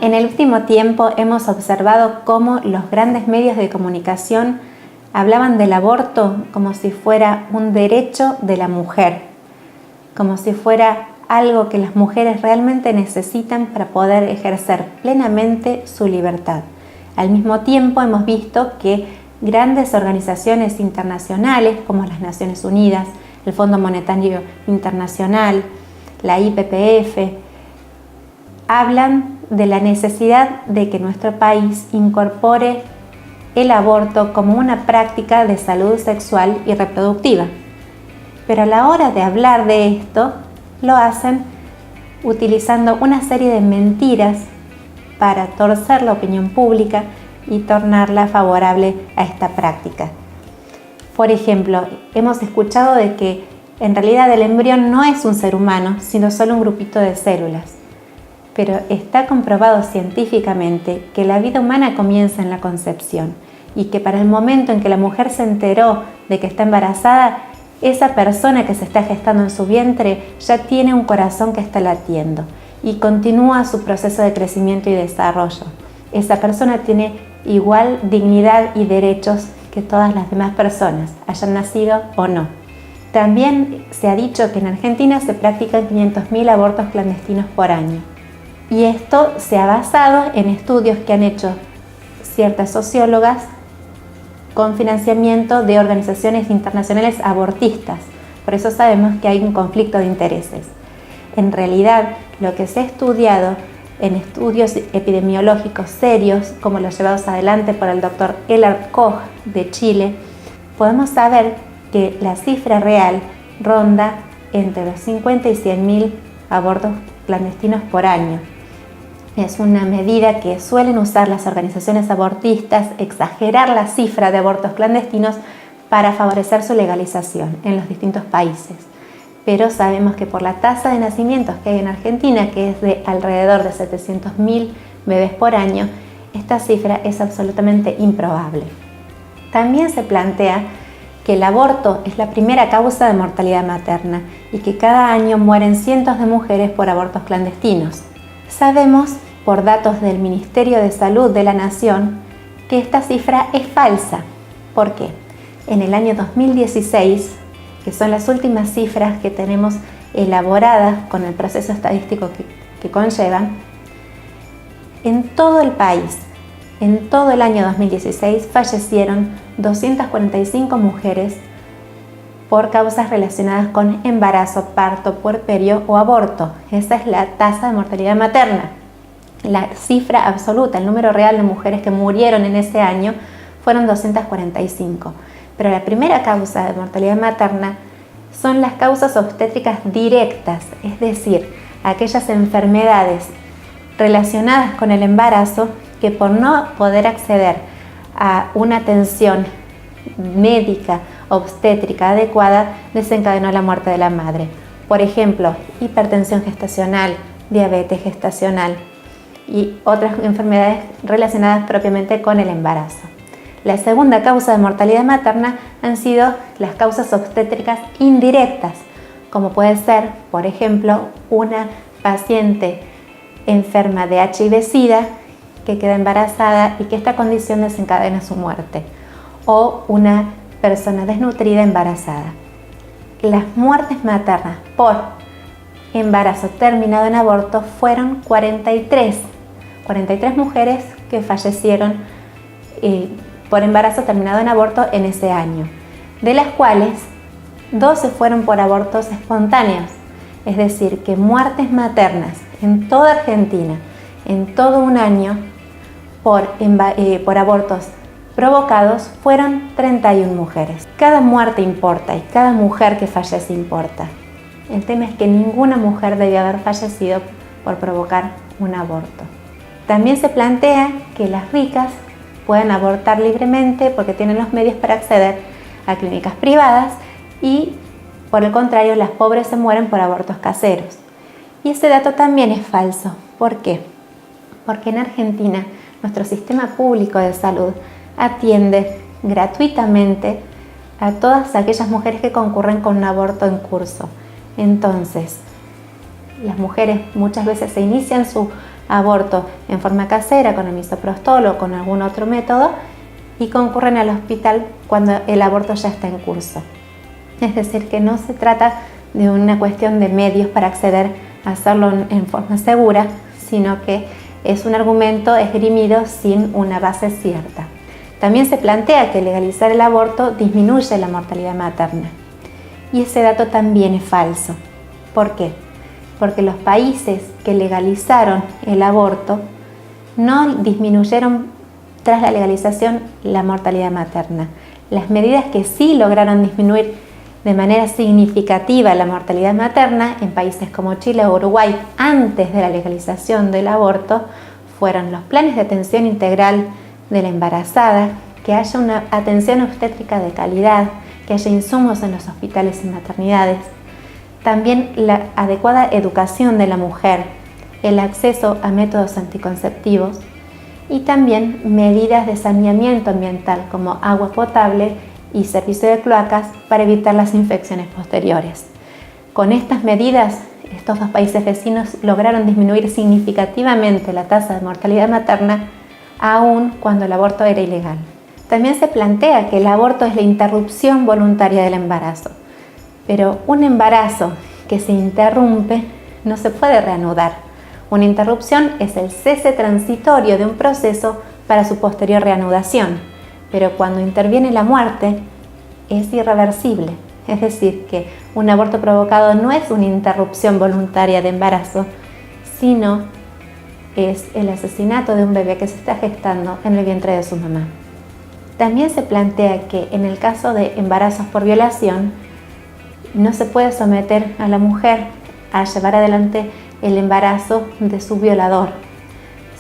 En el último tiempo hemos observado cómo los grandes medios de comunicación hablaban del aborto como si fuera un derecho de la mujer, como si fuera algo que las mujeres realmente necesitan para poder ejercer plenamente su libertad. Al mismo tiempo hemos visto que grandes organizaciones internacionales como las Naciones Unidas, el Fondo Monetario Internacional, la IPPF, hablan de la necesidad de que nuestro país incorpore el aborto como una práctica de salud sexual y reproductiva. Pero a la hora de hablar de esto, lo hacen utilizando una serie de mentiras para torcer la opinión pública y tornarla favorable a esta práctica. Por ejemplo, hemos escuchado de que en realidad el embrión no es un ser humano, sino solo un grupito de células. Pero está comprobado científicamente que la vida humana comienza en la concepción y que para el momento en que la mujer se enteró de que está embarazada, esa persona que se está gestando en su vientre ya tiene un corazón que está latiendo y continúa su proceso de crecimiento y desarrollo. Esa persona tiene igual dignidad y derechos que todas las demás personas, hayan nacido o no. También se ha dicho que en Argentina se practican 500.000 abortos clandestinos por año. Y esto se ha basado en estudios que han hecho ciertas sociólogas con financiamiento de organizaciones internacionales abortistas. Por eso sabemos que hay un conflicto de intereses. En realidad, lo que se ha estudiado en estudios epidemiológicos serios, como los llevados adelante por el doctor Elard Koch de Chile, podemos saber que la cifra real ronda entre los 50 y 100.000 abortos clandestinos por año. Es una medida que suelen usar las organizaciones abortistas, exagerar la cifra de abortos clandestinos para favorecer su legalización en los distintos países. Pero sabemos que por la tasa de nacimientos que hay en Argentina, que es de alrededor de 700.000 bebés por año, esta cifra es absolutamente improbable. También se plantea que el aborto es la primera causa de mortalidad materna y que cada año mueren cientos de mujeres por abortos clandestinos. Sabemos, por datos del Ministerio de Salud de la Nación, que esta cifra es falsa. ¿Por qué? En el año 2016, que son las últimas cifras que tenemos elaboradas con el proceso estadístico que conllevan, en todo el país, en todo el año 2016, fallecieron 245 mujeres por causas relacionadas con embarazo, parto, puerperio o aborto. Esa es la tasa de mortalidad materna. La cifra absoluta, el número real de mujeres que murieron en ese año fueron 245. Pero la primera causa de mortalidad materna son las causas obstétricas directas, es decir, aquellas enfermedades relacionadas con el embarazo que por no poder acceder a una atención médica obstétrica adecuada desencadenó la muerte de la madre. Por ejemplo, hipertensión gestacional, diabetes gestacional y otras enfermedades relacionadas propiamente con el embarazo. La segunda causa de mortalidad materna han sido las causas obstétricas indirectas, como puede ser, por ejemplo, una paciente enferma de HIV-Sida que queda embarazada y que esta condición desencadena su muerte, o una persona desnutrida embarazada. Las muertes maternas por embarazo terminado en aborto fueron 43 mujeres que fallecieron por embarazo terminado en aborto en ese año, de las cuales 12 fueron por abortos espontáneos, es decir, que muertes maternas en toda Argentina en todo un año por abortos provocados fueron 31 mujeres. Cada muerte importa y cada mujer que fallece importa. El tema es que ninguna mujer debe haber fallecido por provocar un aborto. También se plantea que las ricas pueden abortar libremente porque tienen los medios para acceder a clínicas privadas y, por el contrario, las pobres se mueren por abortos caseros. Y ese dato también es falso. ¿Por qué? Porque en Argentina nuestro sistema público de salud atiende gratuitamente a todas aquellas mujeres que concurren con un aborto en curso. Entonces, las mujeres muchas veces se inician su aborto en forma casera con el misoprostol o con algún otro método y concurren al hospital cuando el aborto ya está en curso. Es decir, que no se trata de una cuestión de medios para acceder a hacerlo en forma segura, sino que es un argumento esgrimido sin una base cierta. También se plantea que legalizar el aborto disminuye la mortalidad materna. Y ese dato también es falso. ¿Por qué? Porque los países que legalizaron el aborto no disminuyeron tras la legalización la mortalidad materna. Las medidas que sí lograron disminuir de manera significativa la mortalidad materna en países como Chile o Uruguay antes de la legalización del aborto fueron los planes de atención integral de la embarazada, que haya una atención obstétrica de calidad, que haya insumos en los hospitales y maternidades, también la adecuada educación de la mujer, el acceso a métodos anticonceptivos y también medidas de saneamiento ambiental como agua potable y servicio de cloacas para evitar las infecciones posteriores. Con estas medidas, estos dos países vecinos lograron disminuir significativamente la tasa de mortalidad materna, aun cuando el aborto era ilegal. También se plantea que el aborto es la interrupción voluntaria del embarazo, pero un embarazo que se interrumpe no se puede reanudar. Una interrupción es el cese transitorio de un proceso para su posterior reanudación, pero cuando interviene la muerte es irreversible. Es decir, que un aborto provocado no es una interrupción voluntaria de embarazo, sino es el asesinato de un bebé que se está gestando en el vientre de su mamá. También se plantea que en el caso de embarazos por violación, no se puede someter a la mujer a llevar adelante el embarazo de su violador.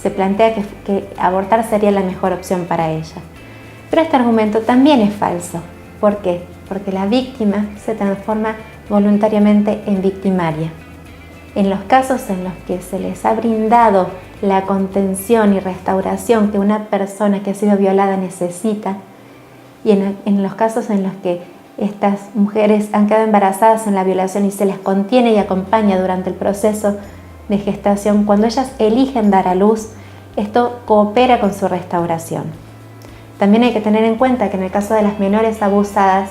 Se plantea que abortar sería la mejor opción para ella. Pero este argumento también es falso. ¿Por qué? Porque la víctima se transforma voluntariamente en victimaria. En los casos en los que se les ha brindado la contención y restauración que una persona que ha sido violada necesita, y en los casos en los que estas mujeres han quedado embarazadas en la violación y se les contiene y acompaña durante el proceso de gestación, cuando ellas eligen dar a luz, esto coopera con su restauración. También hay que tener en cuenta que en el caso de las menores abusadas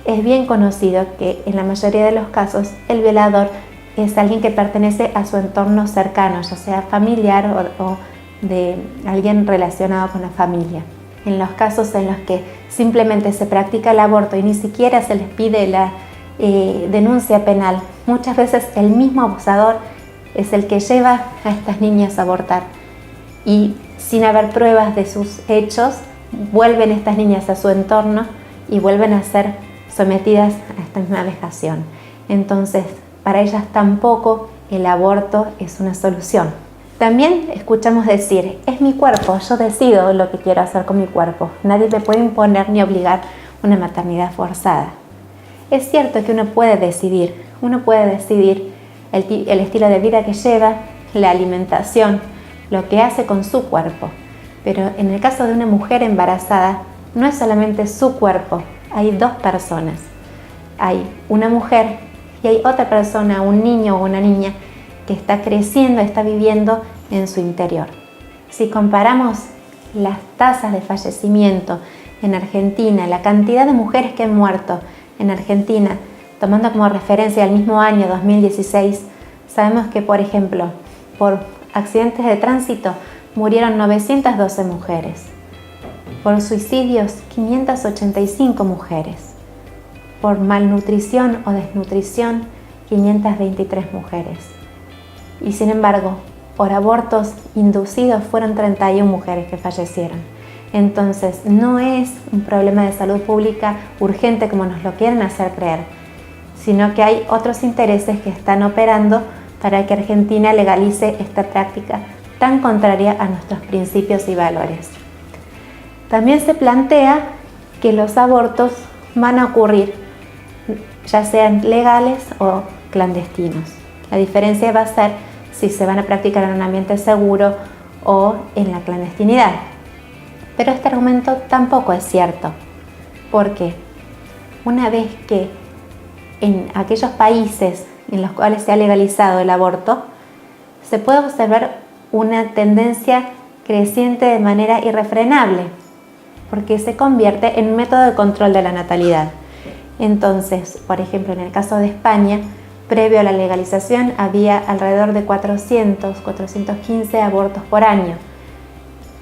es bien conocido que en la mayoría de los casos el violador es alguien que pertenece a su entorno cercano, ya sea familiar o de alguien relacionado con la familia. En los casos en los que simplemente se practica el aborto y ni siquiera se les pide la denuncia penal, muchas veces el mismo abusador es el que lleva a estas niñas a abortar y sin haber pruebas de sus hechos, vuelven estas niñas a su entorno y vuelven a ser sometidas a esta misma vejación. Entonces, para ellas tampoco el aborto es una solución. También escuchamos decir, es mi cuerpo, yo decido lo que quiero hacer con mi cuerpo. Nadie me puede imponer ni obligar una maternidad forzada. Es cierto que uno puede decidir el estilo de vida que lleva, la alimentación, lo que hace con su cuerpo. Pero en el caso de una mujer embarazada, no es solamente su cuerpo, hay dos personas. Hay una mujer y hay otra persona, un niño o una niña, que está creciendo, está viviendo en su interior. Si comparamos las tasas de fallecimiento en Argentina, la cantidad de mujeres que han muerto en Argentina, tomando como referencia el mismo año 2016, sabemos que, por ejemplo, por accidentes de tránsito murieron 912 mujeres, por suicidios 585 mujeres, por malnutrición o desnutrición 523 mujeres. Y sin embargo, por abortos inducidos fueron 31 mujeres que fallecieron. Entonces, no es un problema de salud pública urgente como nos lo quieren hacer creer, sino que hay otros intereses que están operando para que Argentina legalice esta práctica tan contraria a nuestros principios y valores. También se plantea que los abortos van a ocurrir, ya sean legales o clandestinos. La diferencia va a ser si se van a practicar en un ambiente seguro o en la clandestinidad. Pero este argumento tampoco es cierto, porque una vez que en aquellos países en los cuales se ha legalizado el aborto, se puede observar una tendencia creciente de manera irrefrenable, porque se convierte en un método de control de la natalidad. Entonces, por ejemplo, en el caso de España, previo a la legalización había alrededor de 415 abortos por año.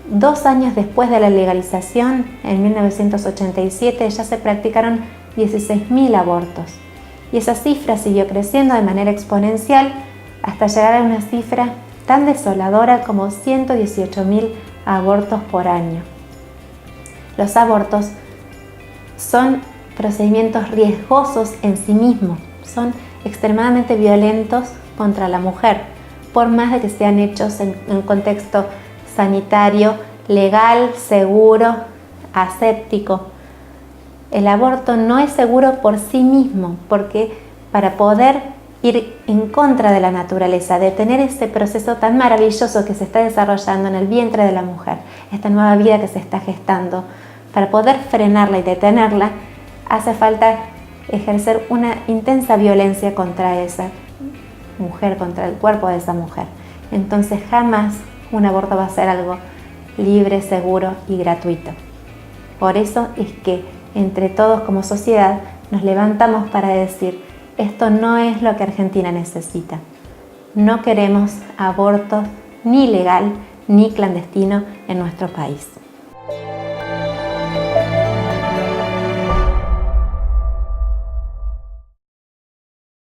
2 años después de la legalización, en 1987, ya se practicaron 16.000 abortos. Y esa cifra siguió creciendo de manera exponencial hasta llegar a una cifra tan desoladora como 118.000 abortos por año. Los abortos son procedimientos riesgosos en sí mismos, son extremadamente violentos contra la mujer, por más de que sean hechos en un contexto sanitario, legal, seguro, aséptico. El aborto no es seguro por sí mismo, porque para poder ir en contra de la naturaleza, detener ese proceso tan maravilloso que se está desarrollando en el vientre de la mujer, esta nueva vida que se está gestando, para poder frenarla y detenerla, hace falta ejercer una intensa violencia contra esa mujer, contra el cuerpo de esa mujer. Entonces jamás un aborto va a ser algo libre, seguro y gratuito. Por eso es que entre todos como sociedad nos levantamos para decir: esto no es lo que Argentina necesita. No queremos aborto ni legal ni clandestino en nuestro país.